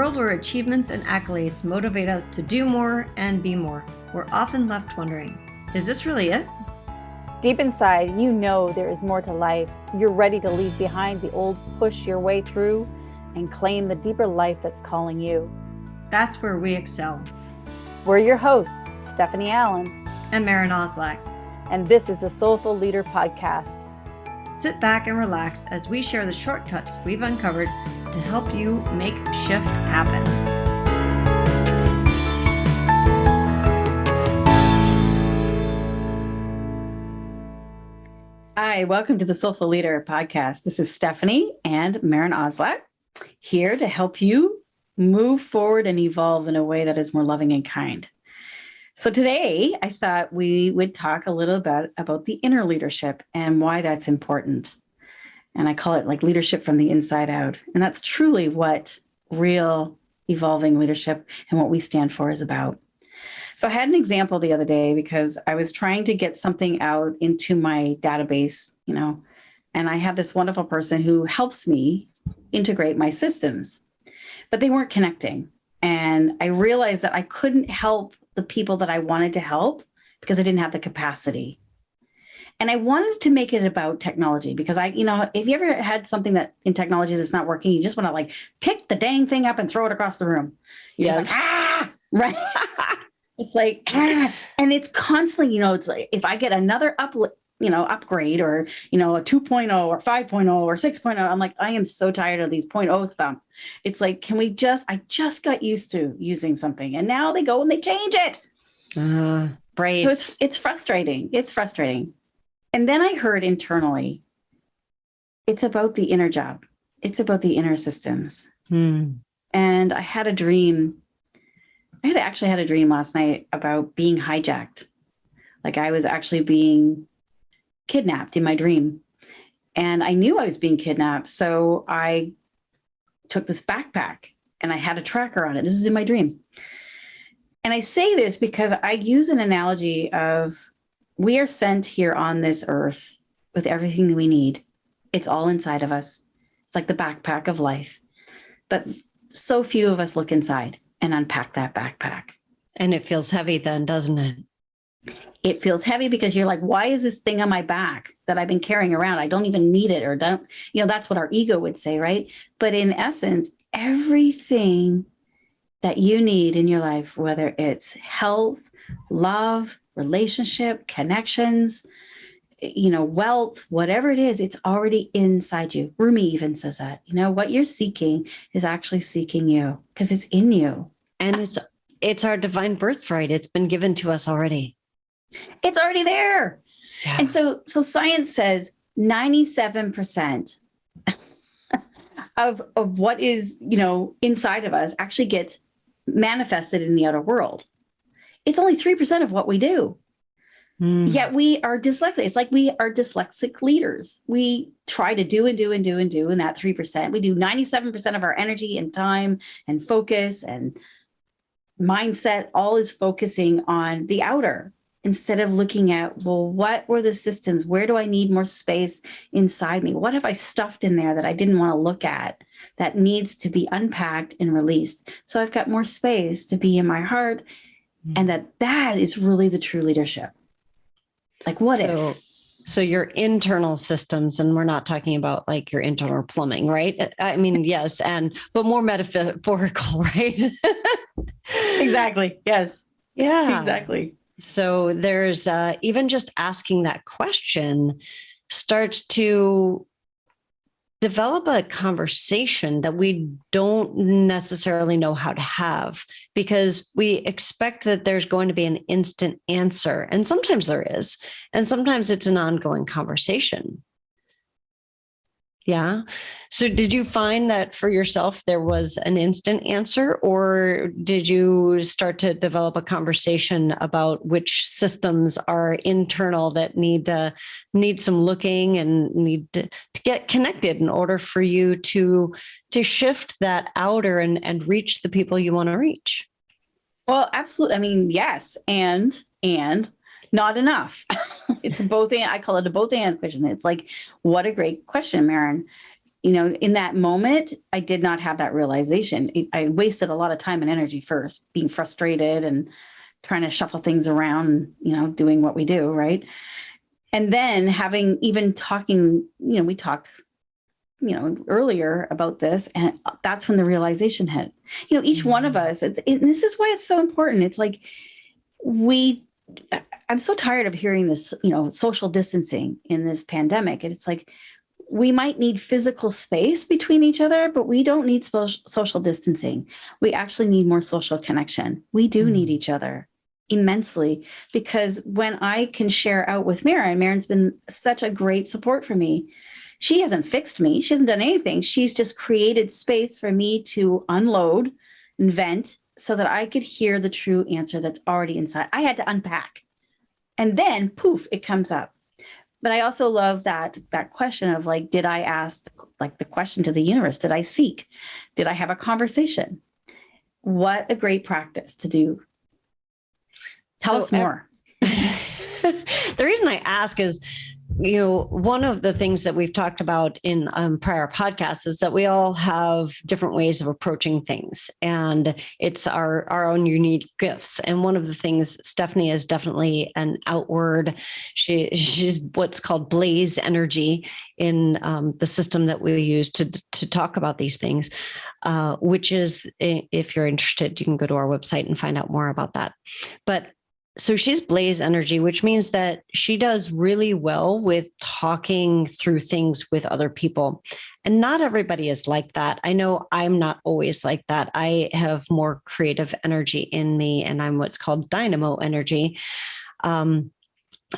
world where achievements and accolades motivate us to do more and be more, we're often left wondering, is this really it? Deep inside, you know there is more to life. You're ready to leave behind the old, push your way through, and claim the deeper life that's calling you. That's where we excel. We're your hosts, Stephanie Allen and Maren Oslak. And this is the Soulful Leader Podcast. Sit back and relax as we share the shortcuts we've uncovered to help you make shift happen. Hi, welcome to the Soulful Leader Podcast. This is Stephanie and Maren Oslak, here to help you move forward and evolve in a way that is more loving and kind. So today, I thought we would talk a little bit about the inner leadership and why that's important. And I call it like leadership from the inside out. And that's truly what real evolving leadership and what we stand for is about. So I had an example the other day because I was trying to get something out into my database, and I have this wonderful person who helps me integrate my systems, but they weren't connecting. And I realized that I couldn't help the people that I wanted to help because I didn't have the capacity. And I wanted to make it about technology because if you ever had something that in technology that's not working, you just want to pick the dang thing up and throw it across the room. You're just right. It's like, and it's constantly, it's like, if I get another upgrade or, a 2.0 or 5.0 or 6.0, I'm like, I am so tired of these 0.0 stuff. It's like, I just got used to using something and now they go and they change it. Right. So it's frustrating. It's frustrating. And then I heard internally, it's about the inner job. It's about the inner systems. And I had a dream. I had actually had a dream last night about being hijacked. Like I was actually being kidnapped in my dream. And I knew I was being kidnapped. So I took this backpack and I had a tracker on it. This is in my dream. And I say this because I use an analogy of we are sent here on this earth with everything that we need. It's all inside of us. It's like the backpack of life. But so few of us look inside and unpack that backpack. And it feels heavy then, doesn't it? It feels heavy because you're like, why is this thing on my back that I've been carrying around? I don't even need it or don't, that's what our ego would say, right? But in essence, everything that you need in your life, whether it's health, love, relationship, connections, wealth, whatever it is, it's already inside you. Rumi even says that, what you're seeking is actually seeking you because it's in you. And it's our divine birthright. It's been given to us already. It's already there. Yeah. And so science says 97% of what is, inside of us actually gets manifested in the outer world. It's only 3% of what we do. Yet we are dyslexic. It's like we are dyslexic leaders. We try to do and do and do and do in that 3%. We do 97% of our energy and time and focus and mindset, all is focusing on the outer instead of looking at, well, what were the systems? Where do I need more space inside me? What have I stuffed in there that I didn't want to look at that needs to be unpacked and released? So I've got more space to be in my heart. And that is really the true leadership. Like what if? So your internal systems, and we're not talking about like your internal plumbing, right? I mean, yes, but more metaphorical, right? Exactly. Yes. Yeah. Exactly. So there's even just asking that question starts to develop a conversation that we don't necessarily know how to have because we expect that there's going to be an instant answer. And sometimes there is, and sometimes it's an ongoing conversation. Yeah. So did you find that for yourself, there was an instant answer, or did you start to develop a conversation about which systems are internal that need some looking and need to get connected in order for you to shift that outer and reach the people you want to reach? Well, absolutely. I mean, yes. And not enough. It's a both and. I call it a both and question. It's like, what a great question, Maren. in that moment, I did not have that realization. I wasted a lot of time and energy first, being frustrated and trying to shuffle things around, doing what we do, right? And then having even talking, we talked, earlier about this, and that's when the realization hit. Each one of us, and this is why it's so important. It's like I'm so tired of hearing this, social distancing in this pandemic. And it's like, we might need physical space between each other, but we don't need social distancing. We actually need more social connection. We do need each other immensely, because when I can share out with Maren's been such a great support for me. She hasn't fixed me. She hasn't done anything. She's just created space for me to unload and vent so that I could hear the true answer that's already inside. I had to unpack, and then poof, it comes up. But I also love that question of like, did I ask like the question to the universe? Did I seek? Did I have a conversation? What a great practice to do. Tell us more. The reason I ask is, one of the things that we've talked about in prior podcasts is that we all have different ways of approaching things, and it's our own unique gifts. And one of the things, Stephanie is definitely an outward, she's what's called blaze energy in the system that we use to talk about these things, which is, if you're interested, you can go to our website and find out more about that. But so she's blaze energy, which means that she does really well with talking through things with other people. And not everybody is like that. I know I'm not always like that. I have more creative energy in me, and I'm what's called dynamo energy.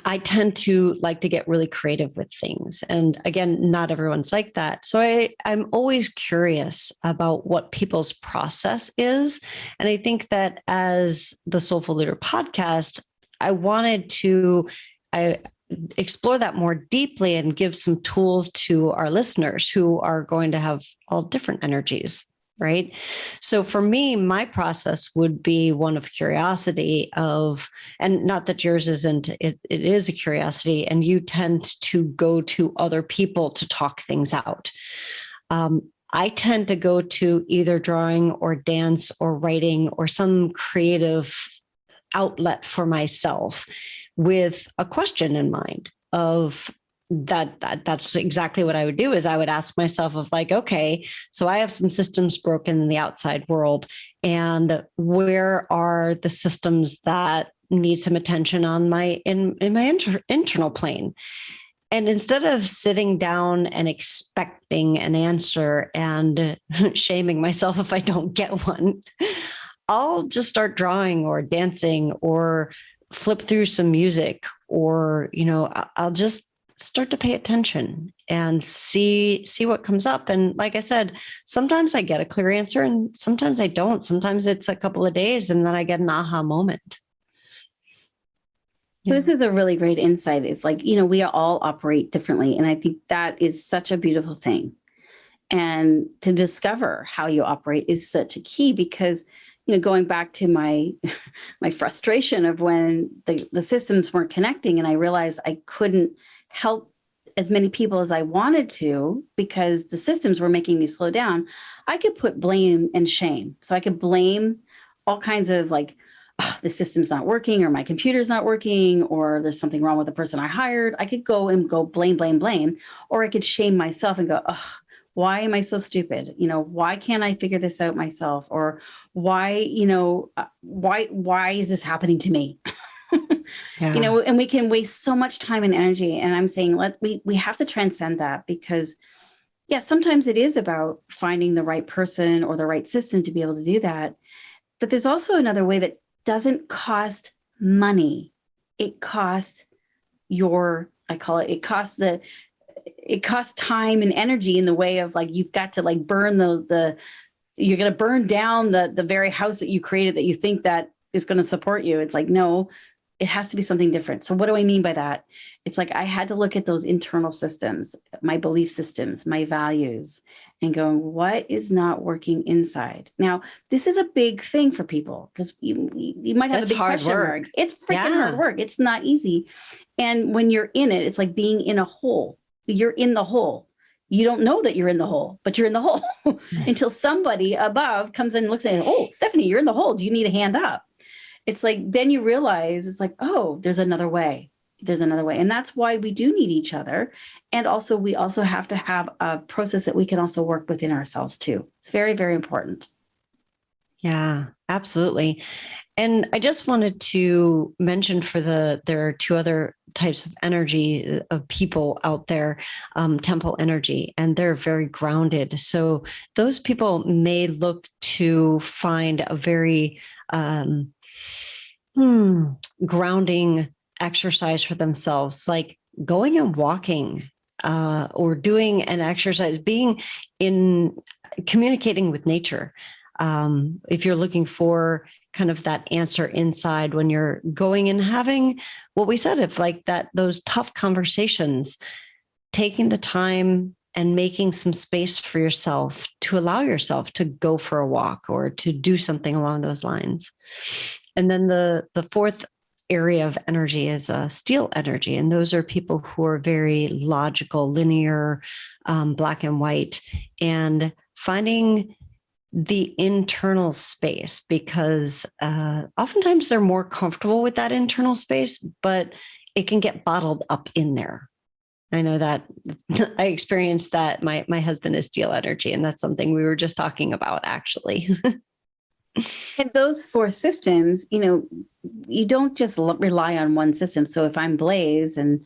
I tend to like to get really creative with things. And again, not everyone's like that. So I'm always curious about what people's process is. And I think that as the Soulful Leader podcast, I wanted to explore that more deeply and give some tools to our listeners who are going to have all different energies. Right. So for me, my process would be one of curiosity and not that yours isn't, it is a curiosity, and you tend to go to other people to talk things out. I tend to go to either drawing or dance or writing or some creative outlet for myself with a question in mind of that's exactly what I would do. Is I would ask myself of like, okay, so I have some systems broken in the outside world, and where are the systems that need some attention on my internal plane? And instead of sitting down and expecting an answer and shaming myself if I don't get one, I'll just start drawing or dancing or flip through some music, or I'll just start to pay attention and see what comes up. And like I said, sometimes I get a clear answer and sometimes I don't. Sometimes it's a couple of days and then I get an aha moment. So this is a really great insight. It's like, we all operate differently. And I think that is such a beautiful thing. And to discover how you operate is such a key, because going back to my frustration of when the systems weren't connecting, and I realized I couldn't help as many people as I wanted to because the systems were making me slow down, I could put blame and shame. So I could blame all kinds of like, the system's not working, or my computer's not working, or there's something wrong with the person I hired. I could go blame, or I could shame myself and go, why am I so stupid? Why can't I figure this out myself? Or why is this happening to me? Yeah. And we can waste so much time and energy. And I'm saying, we have to transcend that, because sometimes it is about finding the right person or the right system to be able to do that. But there's also another way that doesn't cost money. It costs it costs time and energy, in the way of like, you've got to like burn you're going to burn down the very house that you created that you think that is going to support you. It's like, no, it has to be something different. So what do I mean by that? It's like, I had to look at those internal systems, my belief systems, my values, and going, what is not working inside? Now, this is a big thing for people, because you might have a big question mark. It's freaking hard work. It's not easy. And when you're in it, it's like being in a hole. You're in the hole. you don't know that you're in the hole, but you're in the hole until somebody above comes in and looks at it. Oh, Stephanie, you're in the hole. Do you need a hand up? It's like, then you realize it's like, oh, there's another way. There's another way. And that's why we do need each other. And also, we also have to have a process that we can also work within ourselves too. It's very, very important. Yeah, absolutely. And I just wanted to mention there are two other types of energy of people out there, temple energy, and they're very grounded. So those people may look to find a very grounding exercise for themselves, like going and walking or doing an exercise, being in communicating with nature. If you're looking for kind of that answer inside when you're going and having what we said, if like that, those tough conversations, taking the time and making some space for yourself to allow yourself to go for a walk or to do something along those lines. And then the fourth area of energy is steel energy. And those are people who are very logical, linear, black and white, and finding the internal space, because oftentimes they're more comfortable with that internal space, but it can get bottled up in there. I know that I experienced that. My husband is steel energy, and that's something we were just talking about, actually. And those four systems, you don't just rely on one system. So if I'm Blaze and,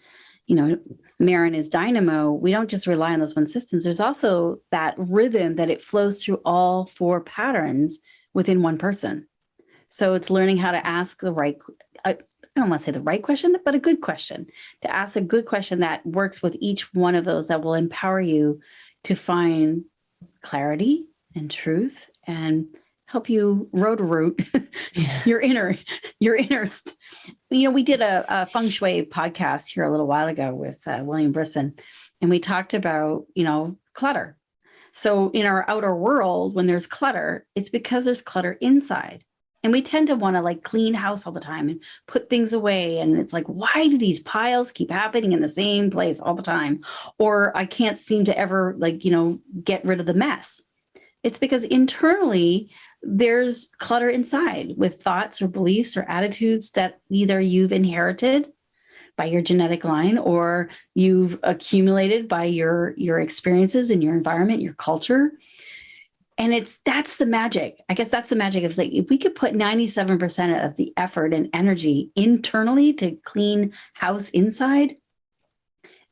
Maren is Dynamo, we don't just rely on those one systems. There's also that rhythm that it flows through all four patterns within one person. So it's learning how to ask the right, I don't want to say the right question, but a good question, to ask a good question that works with each one of those, that will empower you to find clarity and truth and help you root your inner. We did a feng shui podcast here a little while ago with William Brisson, and we talked about, clutter. So in our outer world, when there's clutter, it's because there's clutter inside. And we tend to want to clean house all the time and put things away. And it's like, why do these piles keep happening in the same place all the time? Or I can't seem to ever get rid of the mess. It's because internally, there's clutter inside with thoughts or beliefs or attitudes that either you've inherited by your genetic line or you've accumulated by your experiences in your environment, your culture. And that's the magic. I guess that's the magic. It's like, if we could put 97% of the effort and energy internally to clean house inside,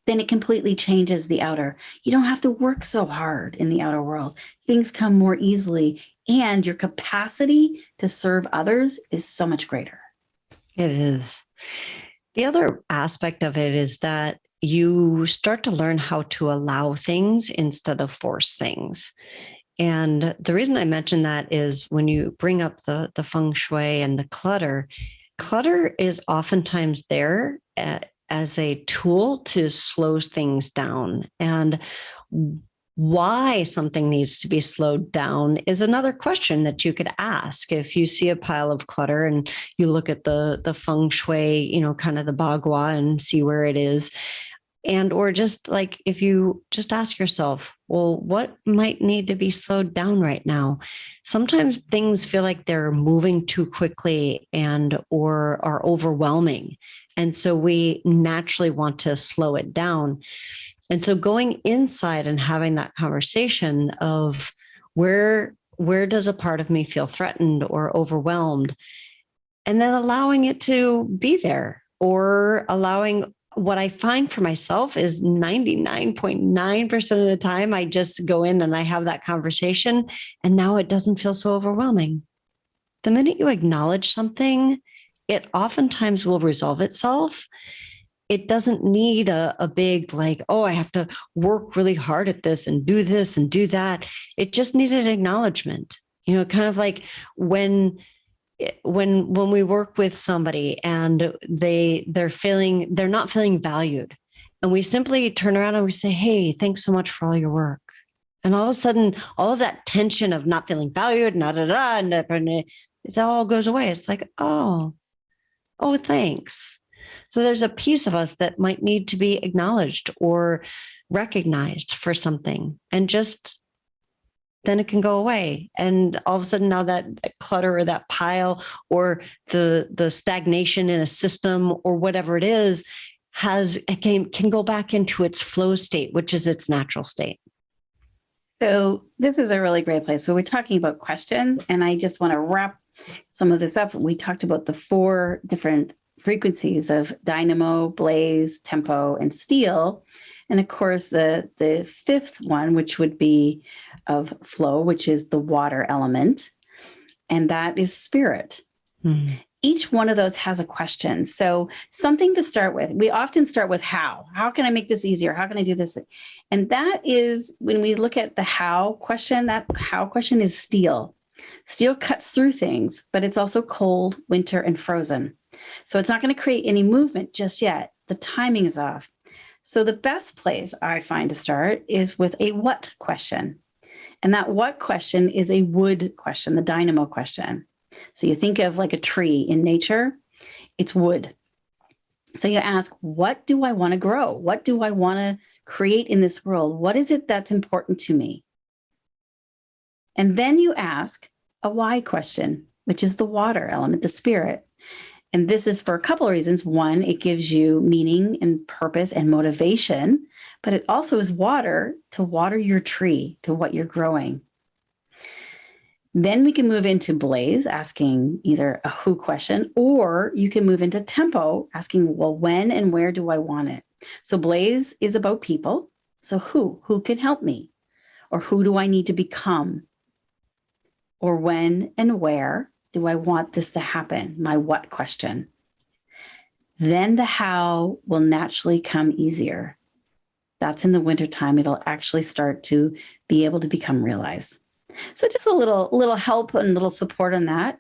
then it completely changes the outer. You don't have to work so hard in the outer world. Things come more easily, and your capacity to serve others is so much greater. It is. The other aspect of it is that you start to learn how to allow things instead of force things. And the reason I mention that is when you bring up the feng shui and the clutter is oftentimes there as a tool to slow things down. And why something needs to be slowed down is another question that you could ask. If you see a pile of clutter and you look at the feng shui, kind of the bagua, and see where it is. And, or just like, if you just ask yourself, well, what might need to be slowed down right now? Sometimes things feel like they're moving too quickly or are overwhelming. And so we naturally want to slow it down. And so going inside and having that conversation of where does a part of me feel threatened or overwhelmed? And then allowing it to be there, or allowing. What I find for myself is 99.9% of the time, I just go in and I have that conversation, and now it doesn't feel so overwhelming. The minute you acknowledge something, it oftentimes will resolve itself. It doesn't need a big I have to work really hard at this and do that. It just needed acknowledgement. Kind of like when we work with somebody and they're not feeling valued, and we simply turn around and we say, hey, thanks so much for all your work. And all of a sudden, all of that tension of not feeling valued, it all goes away. It's like, oh, thanks. So there's a piece of us that might need to be acknowledged or recognized for something, and just then it can go away. And all of a sudden now that clutter or that pile or the stagnation in a system or whatever it is can go back into its flow state, which is its natural state. So this is a really great place. So we're talking about questions, and I just want to wrap some of this up. We talked about the 4 different frequencies of dynamo, blaze, tempo, and steel. And of course, the 5th one, which would be of flow, which is the water element, and that is spirit. Mm-hmm. Each one of those has a question. So something to start with. We often start with how. How can I make this easier? How can I do this? And that is, when we look at the how question, that how question is steel. Steel cuts through things, but it's also cold, winter, and frozen. So it's not going to create any movement just yet. The timing is off. So the best place I find to start is with a what question. And that what question is a wood question, the dynamo question. So you think of like a tree in nature, it's wood. So you ask, what do I want to grow? What do I want to create in this world? What is it that's important to me? And then you ask a why question, which is the water element, the spirit. And this is for a couple of reasons. One, it gives you meaning and purpose and motivation, but it also is water to water your tree, to what you're growing. Then we can move into blaze, asking either a who question, or you can move into tempo, asking, well, when and where do I want it? So blaze is about people. So who can help me? Or who do I need to become? Or when and where do I want this to happen? My what question. Then the how will naturally come easier. That's in the wintertime. It'll actually start to be able to become realized. So just a little help and a little support on that.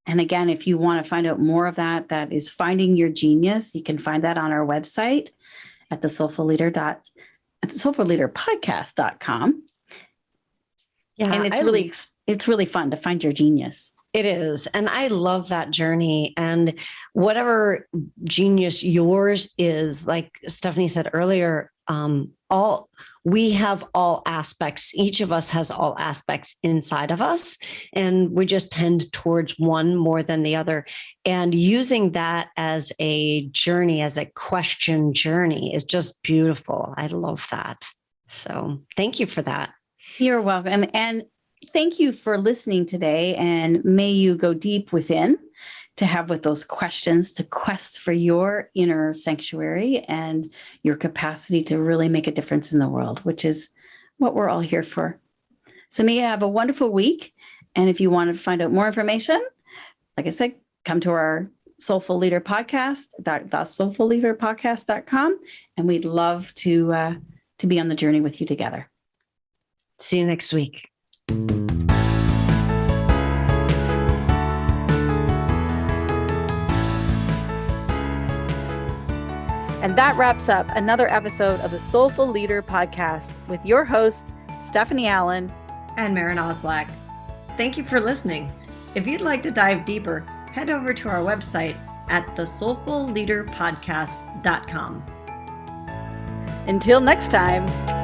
And again, if you want to find out more of that, that is Finding Your Genius. You can find that on our website at soulfulleaderpodcast.com. Yeah, and it's really fun to find your genius. It is. And I love that journey. And whatever genius yours is, like Stephanie said earlier, we have all aspects. Each of us has all aspects inside of us, and we just tend towards one more than the other. And using that as a journey, as a question journey, is just beautiful. I love that. So thank you for that. You're welcome. And thank you for listening today. And may you go deep within to have with those questions, to quest for your inner sanctuary and your capacity to really make a difference in the world, which is what we're all here for. So may you have a wonderful week. And if you want to find out more information, like I said, come to our Soulful Leader Podcast, soulfulleaderpodcast.com. And we'd love to be on the journey with you together. See you next week. And that wraps up another episode of the Soulful Leader Podcast with your hosts, Stephanie Allen and Maren Oslak. Thank you for listening. If you'd like to dive deeper, head over to our website at thesoulfulleaderpodcast.com. Until next time.